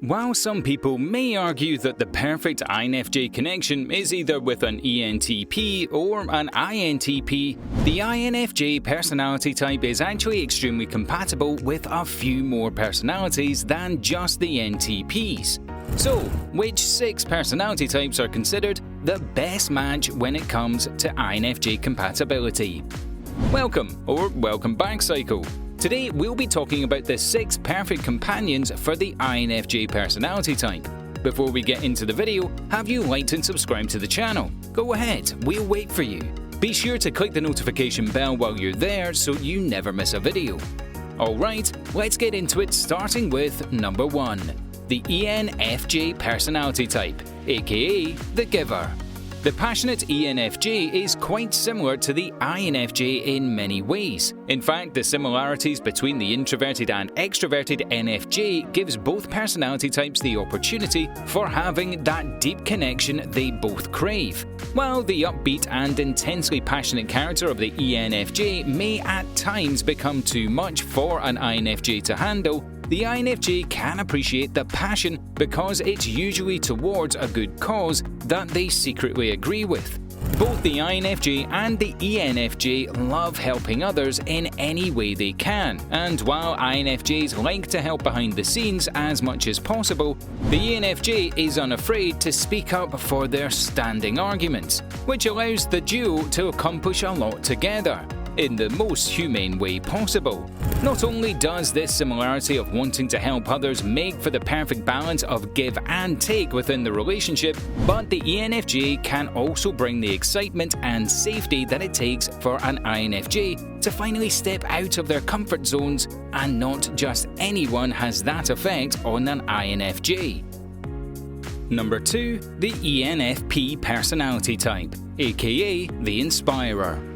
While some people may argue that the perfect INFJ connection is either with an ENTP or an INTP, the INFJ personality type is actually extremely compatible with a few more personalities than just the NTPs. So, which 6 personality types are considered the best match when it comes to INFJ compatibility? Welcome back, Psycho! Today, we'll be talking about the 6 perfect companions for the INFJ personality type. Before we get into the video, have you liked and subscribed to the channel? Go ahead, we'll wait for you. Be sure to click the notification bell while you're there so you never miss a video. Alright, let's get into it, starting with number 1. The ENFJ personality type, aka the giver. The passionate ENFJ is quite similar to the INFJ in many ways. In fact, the similarities between the introverted and extroverted NFJ gives both personality types the opportunity for having that deep connection they both crave. While the upbeat and intensely passionate character of the ENFJ may at times become too much for an INFJ to handle, the INFJ can appreciate the passion because it's usually towards a good cause that they secretly agree with. Both the INFJ and the ENFJ love helping others in any way they can, and while INFJs like to help behind the scenes as much as possible, the ENFJ is unafraid to speak up for their standing arguments, which allows the duo to accomplish a lot together in the most humane way possible. Not only does this similarity of wanting to help others make for the perfect balance of give and take within the relationship, but the ENFJ can also bring the excitement and safety that it takes for an INFJ to finally step out of their comfort zones, and not just anyone has that effect on an INFJ. Number 2. The ENFP personality type, aka the Inspirer.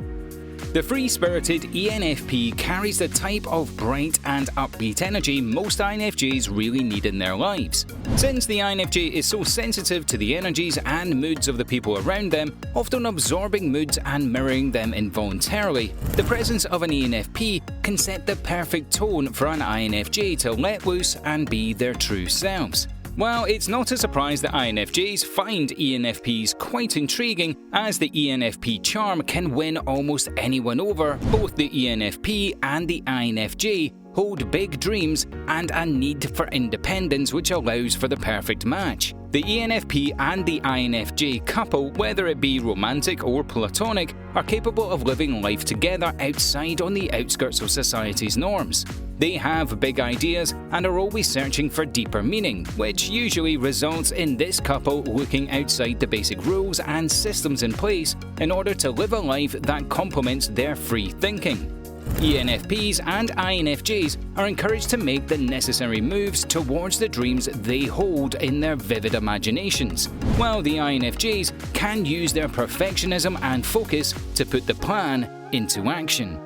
The free-spirited ENFP carries the type of bright and upbeat energy most INFJs really need in their lives. Since the INFJ is so sensitive to the energies and moods of the people around them, often absorbing moods and mirroring them involuntarily, the presence of an ENFP can set the perfect tone for an INFJ to let loose and be their true selves. While it's not a surprise that INFJs find ENFPs quite intriguing, as the ENFP charm can win almost anyone over, both the ENFP and the INFJ hold big dreams and a need for independence which allows for the perfect match. The ENFP and the INFJ couple, whether it be romantic or platonic, are capable of living life together outside on the outskirts of society's norms. They have big ideas and are always searching for deeper meaning, which usually results in this couple looking outside the basic rules and systems in place in order to live a life that complements their free thinking. ENFPs and INFJs are encouraged to make the necessary moves towards the dreams they hold in their vivid imaginations, while the INFJs can use their perfectionism and focus to put the plan into action.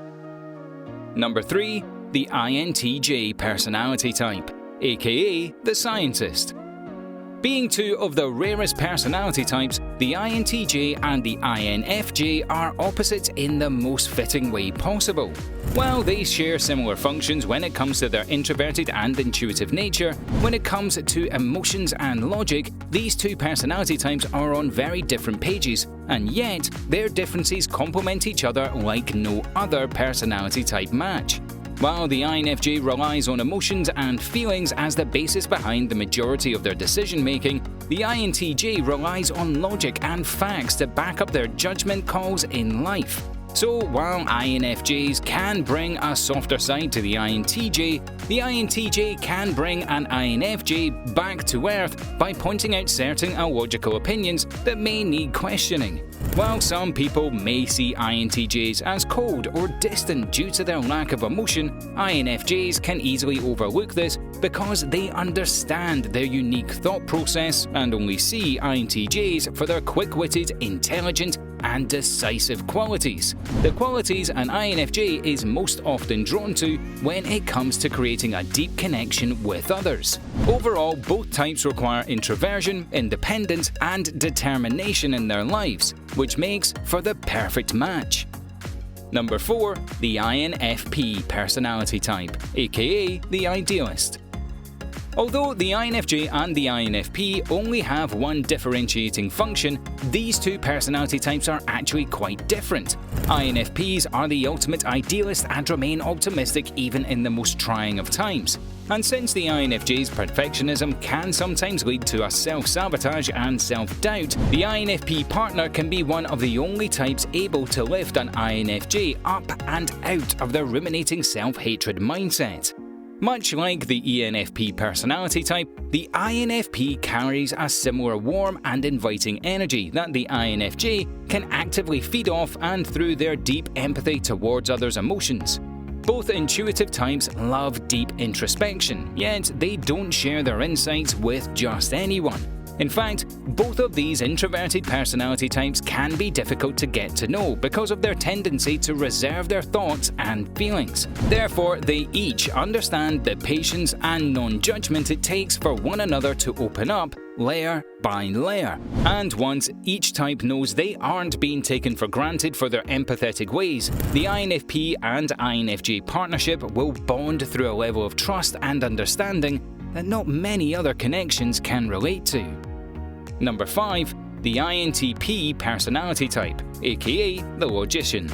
Number 3. The INTJ personality type, aka the Scientist. Being two of the rarest personality types, the INTJ and the INFJ are opposites in the most fitting way possible. While they share similar functions when it comes to their introverted and intuitive nature, when it comes to emotions and logic, these two personality types are on very different pages, and yet their differences complement each other like no other personality type match. While the INFJ relies on emotions and feelings as the basis behind the majority of their decision-making, the INTJ relies on logic and facts to back up their judgment calls in life. So while INFJs can bring a softer side to the INTJ can bring an INFJ back to earth by pointing out certain illogical opinions that may need questioning. While some people may see INTJs as cold or distant due to their lack of emotion, INFJs can easily overlook this because they understand their unique thought process and only see INTJs for their quick-witted, intelligent, and decisive qualities. The qualities an INFJ is most often drawn to when it comes to creating a deep connection with others. Overall, both types require introversion, independence, and determination in their lives, which makes for the perfect match. Number 4. The INFP personality type, aka the Idealist. Although the INFJ and the INFP only have one differentiating function, these two personality types are actually quite different. INFPs are the ultimate idealist and remain optimistic even in the most trying of times. And since the INFJ's perfectionism can sometimes lead to a self-sabotage and self-doubt, the INFP partner can be one of the only types able to lift an INFJ up and out of their ruminating self-hatred mindset. Much like the ENFP personality type, the INFP carries a similar warm and inviting energy that the INFJ can actively feed off and through their deep empathy towards others' emotions. Both intuitive types love deep introspection, yet they don't share their insights with just anyone. In fact, both of these introverted personality types can be difficult to get to know because of their tendency to reserve their thoughts and feelings. Therefore, they each understand the patience and non-judgment it takes for one another to open up layer by layer. And once each type knows they aren't being taken for granted for their empathetic ways, the INFP and INFJ partnership will bond through a level of trust and understanding that not many other connections can relate to. Number 5. The INTP personality type, aka the Logician.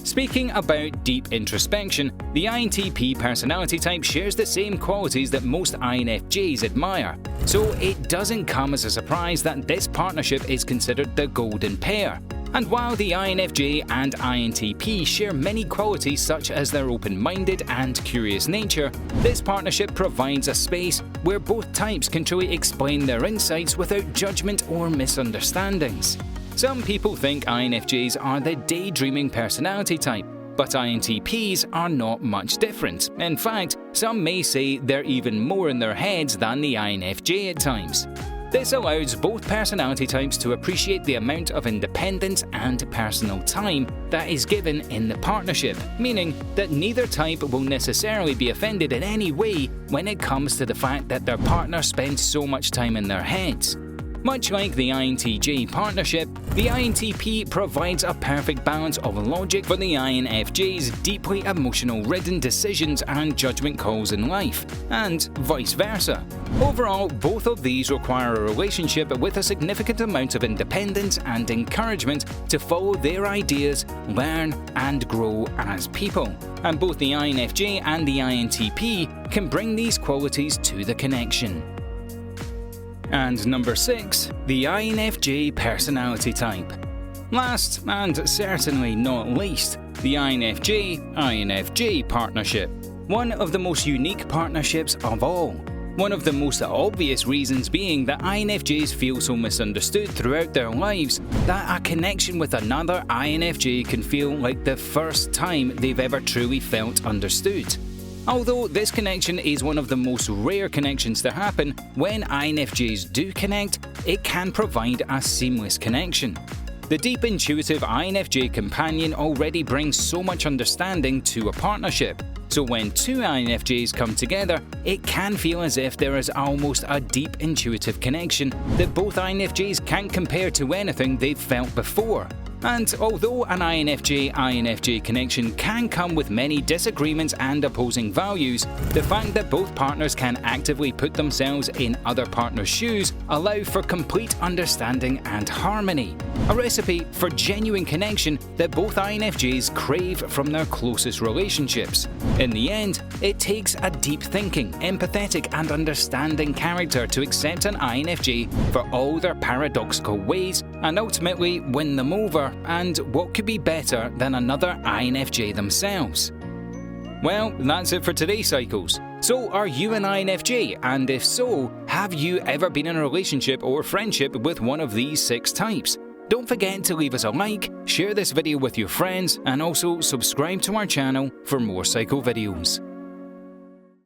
Speaking about deep introspection, the INTP personality type shares the same qualities that most INFJs admire, so it doesn't come as a surprise that this partnership is considered the golden pair. And while the INFJ and INTP share many qualities such as their open-minded and curious nature, this partnership provides a space where both types can truly explain their insights without judgment or misunderstandings. Some people think INFJs are the daydreaming personality type, but INTPs are not much different. In fact, some may say they're even more in their heads than the INFJ at times. This allows both personality types to appreciate the amount of independence and personal time that is given in the partnership, meaning that neither type will necessarily be offended in any way when it comes to the fact that their partner spends so much time in their heads. Much like the INTJ partnership, the INTP provides a perfect balance of logic for the INFJ's deeply emotional-ridden decisions and judgment calls in life, and vice versa. Overall, both of these require a relationship with a significant amount of independence and encouragement to follow their ideas, learn, and grow as people. And both the INFJ and the INTP can bring these qualities to the connection. And number 6, the INFJ personality type. Last, and certainly not least, the INFJ-INFJ partnership. One of the most unique partnerships of all. One of the most obvious reasons being that INFJs feel so misunderstood throughout their lives that a connection with another INFJ can feel like the first time they've ever truly felt understood. Although this connection is one of the most rare connections to happen, when INFJs do connect, it can provide a seamless connection. The deep intuitive INFJ companion already brings so much understanding to a partnership, so when two INFJs come together, it can feel as if there is almost a deep intuitive connection that both INFJs can't compare to anything they've felt before. And although an INFJ-INFJ connection can come with many disagreements and opposing values, the fact that both partners can actively put themselves in other partners' shoes allow for complete understanding and harmony. A recipe for genuine connection that both INFJs crave from their closest relationships. In the end, it takes a deep thinking, empathetic and understanding character to accept an INFJ for all their paradoxical ways and ultimately win them over. And what could be better than another INFJ themselves? Well, that's it for today's Cycles. So are you an INFJ? And if so, have you ever been in a relationship or friendship with one of these 6 types? Don't forget to leave us a like, share this video with your friends, and also subscribe to our channel for more Cycle videos.